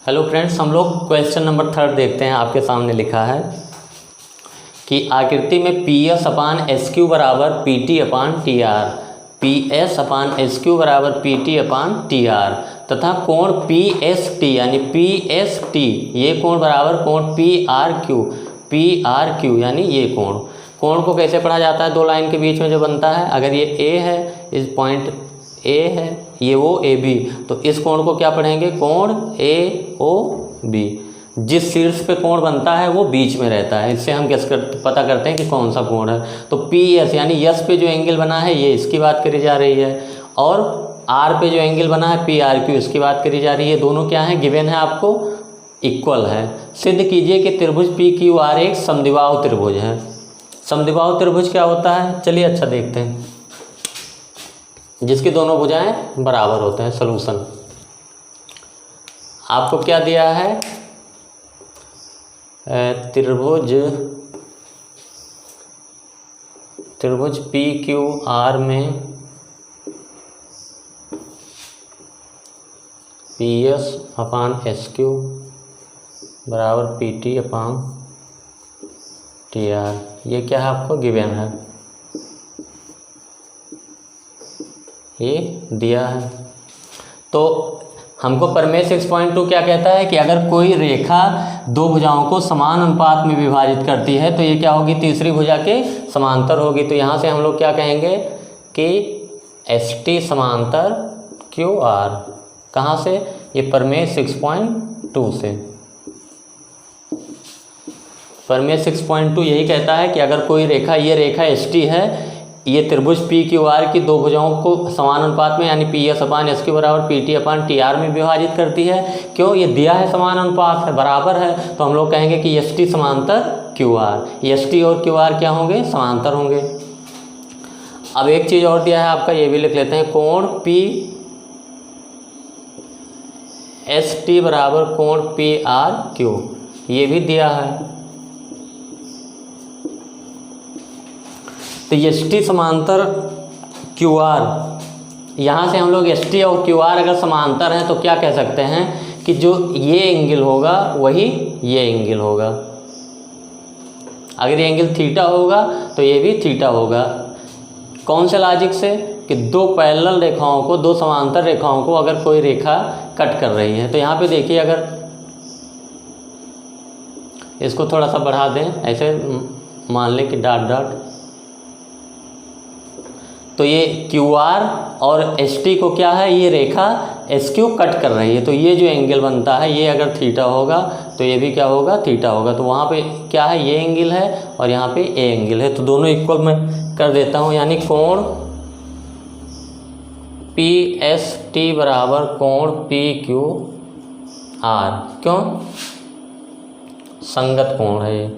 Hello friends, हम लोग question number 3 देखते हैं। आपके सामने लिखा है कि आकृति में P S upon S Q बराबर P T upon T R, P S upon S Q बराबर P T upon T R तथा कोण पी एस टी यानी पी एस टी ये कोण बराबर कोण पी आर क्यू यानी ये कोण को कैसे पढ़ा जाता है? दो लाइन के बीच में जो बनता है, अगर ये ए है, इस पॉइंट ए है, ये वो ए बी, तो इस कोण को क्या पढ़ेंगे? कोण ए ओ बी। जिस शीर्ष पे कोण बनता है वो बीच में रहता है, इससे हम पता करते हैं कि कौन सा कोण है। तो पी एस यानी यस पे जो एंगल बना है ये इसकी बात करी जा रही है, और आर पे जो एंगल बना है पी आर क्यू इसकी बात करी जा रही है। दोनों क्या है? गिवन है आपको, इक्वल है। सिद्ध कीजिए कि त्रिभुज पी क्यू आर एक समद्विबाहु त्रिभुज है। समद्विबाहु त्रिभुज क्या होता है? चलिए अच्छा देखते हैं। जिसकी दोनों भुजाएं बराबर होते हैं। सॉल्यूशन आपको क्या दिया है? त्रिभुज पी क्यू आर में P S upon S Q बराबर P T upon T are, ये क्या है? आपको गिवन है, ये दिया है। तो हमको प्रमेय 6.2 क्या कहता है कि अगर कोई रेखा दो भुजाओं को समान अनुपात में विभाजित करती है तो ये क्या होगी? तीसरी भुजा के समांतर होगी। तो यहाँ से हम लोग क्या कहेंगे कि एस टी समांतर क्यू आर। कहाँ से? ये प्रमेय 6.2 से। प्रमेय 6.2 यही कहता है कि अगर कोई रेखा, ये रेखा एस टी है, ये त्रिभुज पी क्यू आर की दो भुजाओं को समान अनुपात में यानी P S upon S Q बराबर P T upon T are में विभाजित करती है। क्यों? ये दिया है, समान अनुपात है, बराबर है, तो हम लोग कहेंगे कि एस टी समांतर क्यू आर। एस टी और क्यू आर क्या होंगे? समांतर होंगे। अब एक चीज़ और दिया है आपका, ये भी लिख लेते हैं। कोण पी एस टी बराबर कोण पी आर क्यू, ये भी दिया है। तो एस टी समांतर क्यू आर, यहाँ से हम लोग एस टी और क्यू आर अगर समांतर हैं तो क्या कह सकते हैं कि जो ये एंगल होगा वही ये एंगल होगा। अगर ये एंगल थीटा होगा तो ये भी थीटा होगा। कौन से लॉजिक से? कि दो पैरेलल रेखाओं को, दो समांतर रेखाओं को अगर कोई रेखा कट कर रही है, तो यहाँ पे देखिए, अगर इसको थोड़ा सा बढ़ा दें, ऐसे मान लें कि डॉट डॉट, तो ये क्यू आर और एस टी को क्या है? ये रेखा एस क्यू कट कर रही है, तो ये जो एंगल बनता है ये अगर थीटा होगा तो ये भी क्या होगा? थीटा होगा। तो वहाँ पे क्या है? ये एंगल है और यहाँ पे ए एंगल है, तो दोनों इक्वल मैं कर देता हूँ। यानी कोण पी एस टी बराबर कोण पी क्यू आर। क्यों? संगत कोण है ये।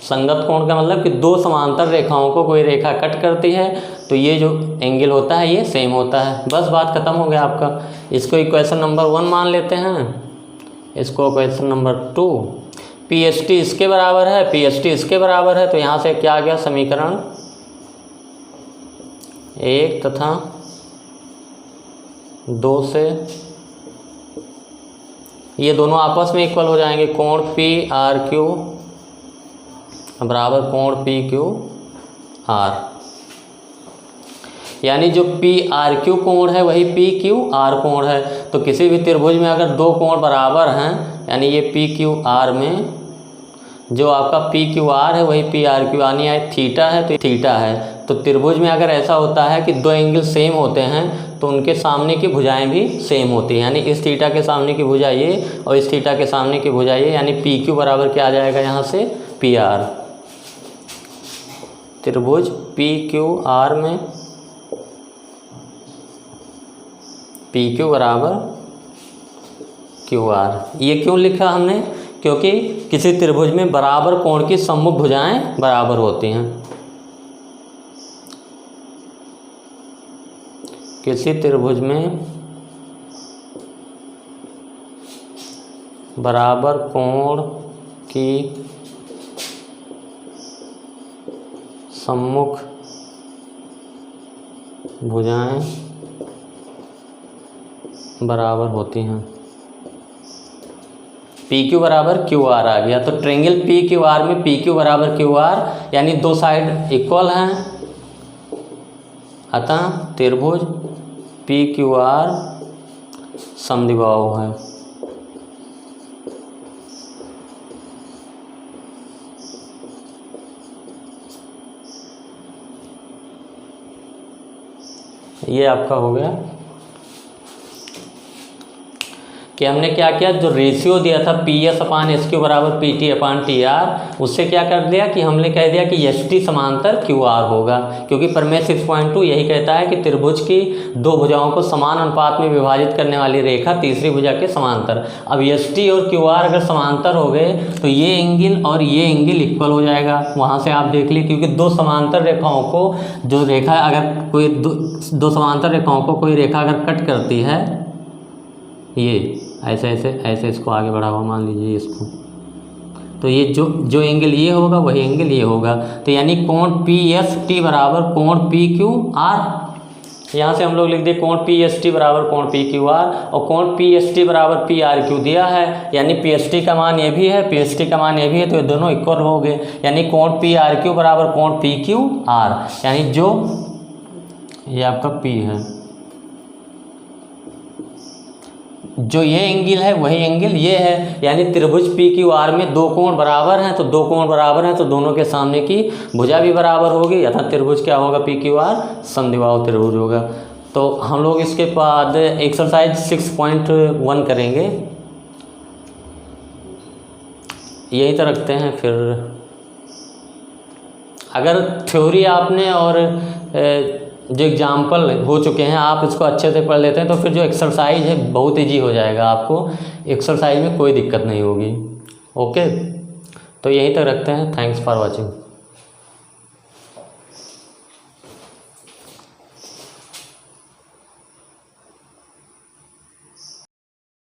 संगत कोण का मतलब कि दो समांतर रेखाओं को कोई रेखा कट करती है तो ये जो एंगल होता है ये सेम होता है। बस बात खत्म हो गया आपका। इसको इक्वेशन नंबर 1 मान लेते हैं, इसको equation number 2। P S T इसके बराबर है, पी एस टी इसके बराबर है, तो यहाँ से क्या आ गया? समीकरण 1 तथा 2 से ये दोनों आपस में इक्वल हो जाएंगे। कोण पी आर क्यू बराबर कोण पी क्यू आर, यानी जो पी आर क्यू कोण है वही पी क्यू आर कोण है। तो किसी भी त्रिभुज में अगर दो कोण बराबर हैं, यानी ये पी क्यू आर में जो आपका पी क्यू आर है वही पी आर क्यू, यानी थीटा है तो थीटा है। तो त्रिभुज में अगर ऐसा होता है कि दो एंगल सेम होते हैं तो उनके सामने की भुजाएं भी सेम होती हैं, यानी इस थीटा के सामने की भुजा ये और इस थीटा के सामने की भुजा ये, यानी पी क्यू बराबर क्या आ जाएगा? यहाँ से पी आर। त्रिभुज पी क्यू आर में पी क्यू बराबर क्यू आर। ये क्यों लिखा हमने? क्योंकि किसी त्रिभुज में बराबर कोण की सम्मुख भुजाएं बराबर होती हैं। किसी त्रिभुज में बराबर कोण की सम्मुख भुजाएं बराबर होती हैं। पी क्यू बराबर क्यू आर आ गया, तो ट्रेंगल पी क्यू आर में पी क्यू बराबर क्यू आर, यानी दो साइड इक्वल हैं, अतः त्रिभुज पी क्यू आर समद्विबाहु है। ये आपका हो गया कि हमने क्या किया, जो रेशियो दिया था P S upon S Q बराबर P T upon T are, उससे क्या कर दिया कि हमने कह दिया कि एस टी समांतर क्यू आर होगा, क्योंकि प्रमेय 6.2 यही कहता है कि त्रिभुज की दो भुजाओं को समान अनुपात में विभाजित करने वाली रेखा तीसरी भुजा के समांतर। अब एस टी और क्यू आर अगर समांतर हो गए तो ये एंगल और ये एंगल इक्वल हो जाएगा। वहाँ से आप देख ली, क्योंकि दो समांतर रेखाओं को जो रेखा अगर कोई दो समांतर रेखाओं को कोई रेखा अगर कट करती है, ये ऐसे ऐसे ऐसे इसको आगे बढ़ा हुआ मान लीजिए इसको, तो ये जो एंगल ये होगा वही एंगल ये होगा। तो यानी कोण पी एस टी बराबर कोण पी क्यू आर। यहाँ से हम लोग लिख दिए कोण पी एस टी बराबर कोण पी क्यू आर, और कोण पी एस टी बराबर पी आर क्यू दिया है, यानी पी एस टी का मान ये भी है, पी एस टी का मान ये भी है, तो ये दोनों इक्वल हो गए। यानी कोण पी आर क्यू बराबर कोण पी क्यू आर, यानी जो ये आपका पी है, जो ये एंगल है वही एंगल ये है। यानी त्रिभुज पी क्यू आर में दो कोण बराबर हैं, तो दो कोण बराबर हैं तो दोनों के सामने की भुजा भी बराबर होगी, अतः त्रिभुज क्या होगा, पी क्यू आर समद्विबाहु त्रिभुज होगा। तो हम लोग इसके बाद एक्सरसाइज 6.1 करेंगे, यही तो रखते हैं। फिर अगर थ्योरी आपने और जो एग्जाम्पल हो चुके हैं आप इसको अच्छे से पढ़ लेते हैं, तो फिर जो एक्सरसाइज है बहुत ईजी हो जाएगा, आपको एक्सरसाइज में कोई दिक्कत नहीं होगी। ओके, तो यहीं तक रखते हैं। Thanks for watching.